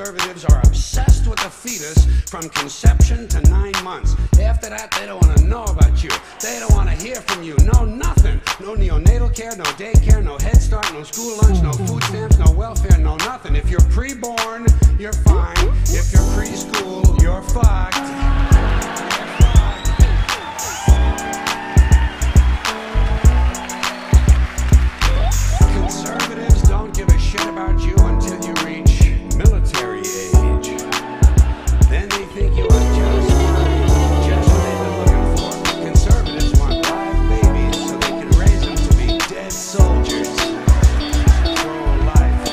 conservatives are obsessed with the fetus from conception to 9 months. After that, they don't want to know about you. They don't want to hear from you. No nothing. No neonatal care, no daycare, no Head Start, no school lunch, no food stamps, no welfare, no nothing. If you're preborn, you're fine. If you're preschool, you're fucked. Conservatives don't give a shit about you until you reach military age. Then they think you are just fine, just what they've been looking for. Conservatives want live babies so they can raise them to be dead soldiers. Pro-life.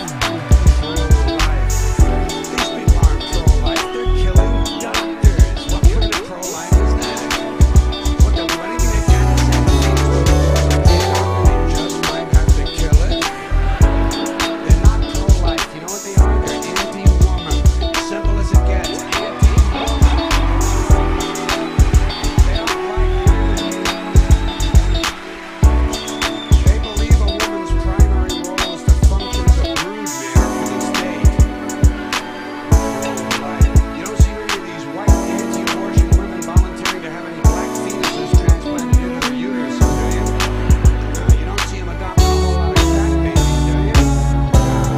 Pro-life. These people aren't pro-life, they're killing doctors. What kind of pro-life is that? What, they'll do anything they can to save the seats? They just might have to kill it. They're not pro-life. You know what they are? They're anti-woman. Simple as it gets. Anti-woman. They don't like women. They believe a woman's primary role is to function as a broodmare for the state. Pro-life. You don't see many of these white anti-abortion women volunteering to have any black fetuses transplanted into their uteruses, do you? No, you don't see them adopting a whole lot of crack babies, do you?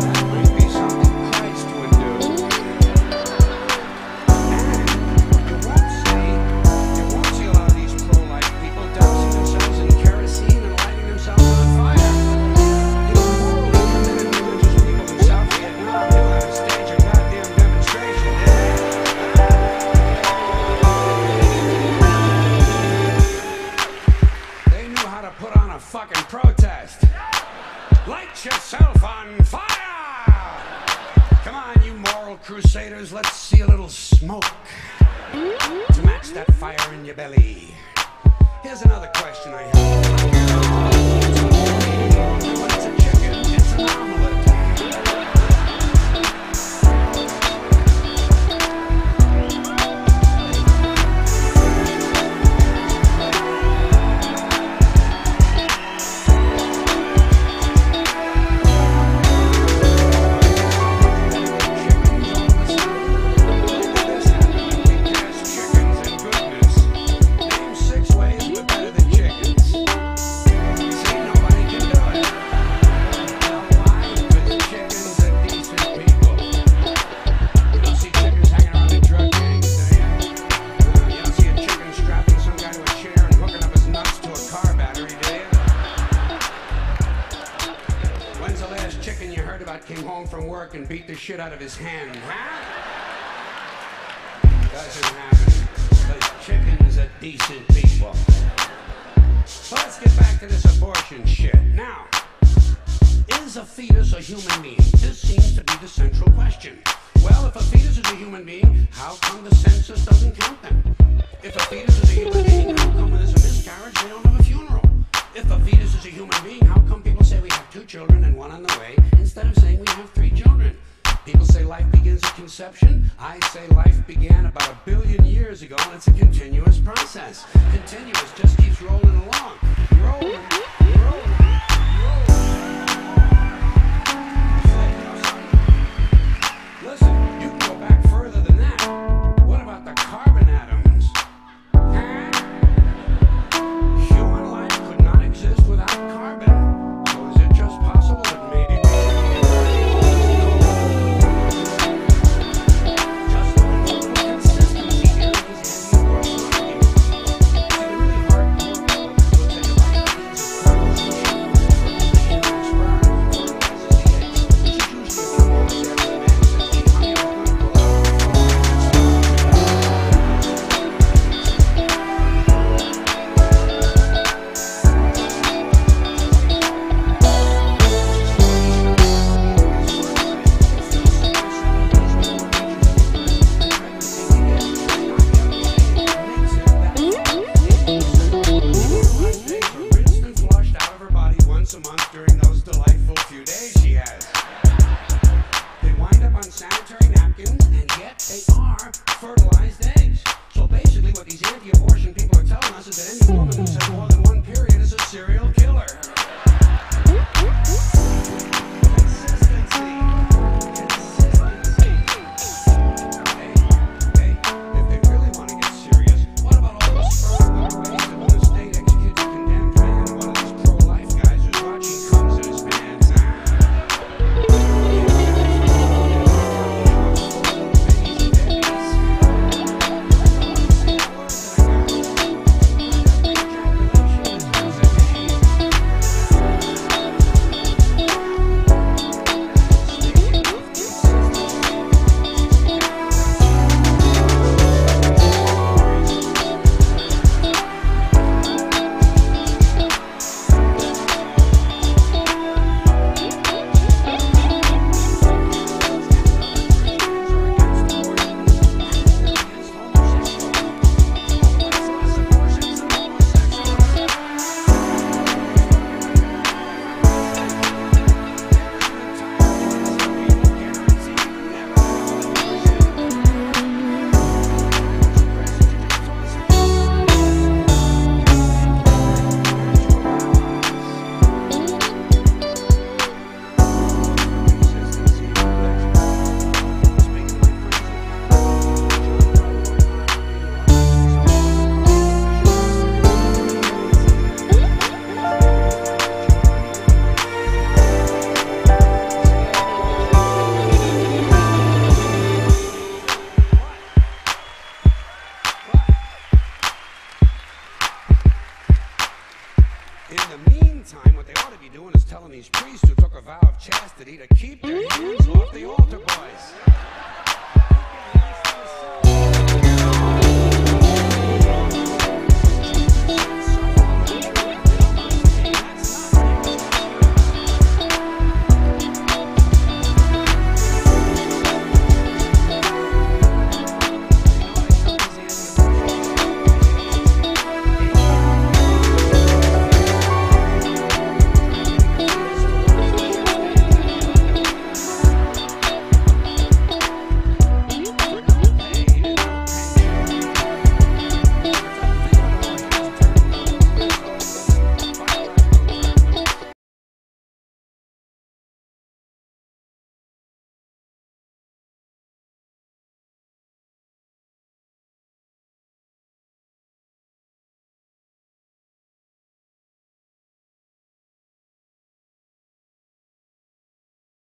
That might be something Christ would do. And you won't see a lot of these pro-life people dousing themselves in kerosene and lighting themselves on fire. These morally committed religious people in South Vietnam knew how to stage a goddamn demonstration, didn't they? They knew how to put on a fucking protest. Light yourself on fire! Come on, you moral crusaders, let's see a little smoke to match that fire in your belly. Here's another question I have. What's a chicken? It's an omelet. Came home from work and beat the shit out of his hen, huh? Doesn't happen, because chickens are decent people. So let's get back to this abortion shit. Now, is a fetus a human being? This seems to be the central question. Well, if a fetus is a human being, how come the census doesn't count them? If a fetus is a human being, how come when there's a miscarriage they don't have a funeral? If a fetus is a human being, how come people say we have 2 children and 1 on the way, instead of saying we have 3 children? People say life begins at conception. I say life began about 1 billion years ago, and it's a continuous process. Continuous, just keeps rolling along. Rolling, rolling, rolling. Listen, you can go back further than that. What about the carbon atoms? Huh? Human life could not exist without carbon. So is it just possible that maybe just a little consistency here in these anti-abortion arguments? See, the really hardcore people will say life begins at fertilization, fertilization of sperm, fertilizes the eggs, which is usually a few moments after the man says the honey was going to pull out. Rinsed and flushed out of her body once a month during those delightful few days she has. They wind up on sanitary napkins, and yet they are fertilized eggs. So basically what these anti-abortion people are telling us is that any woman who's had more than 1 period is a serial killer. Consistency. Consistency. to keep their hands off the altar boys.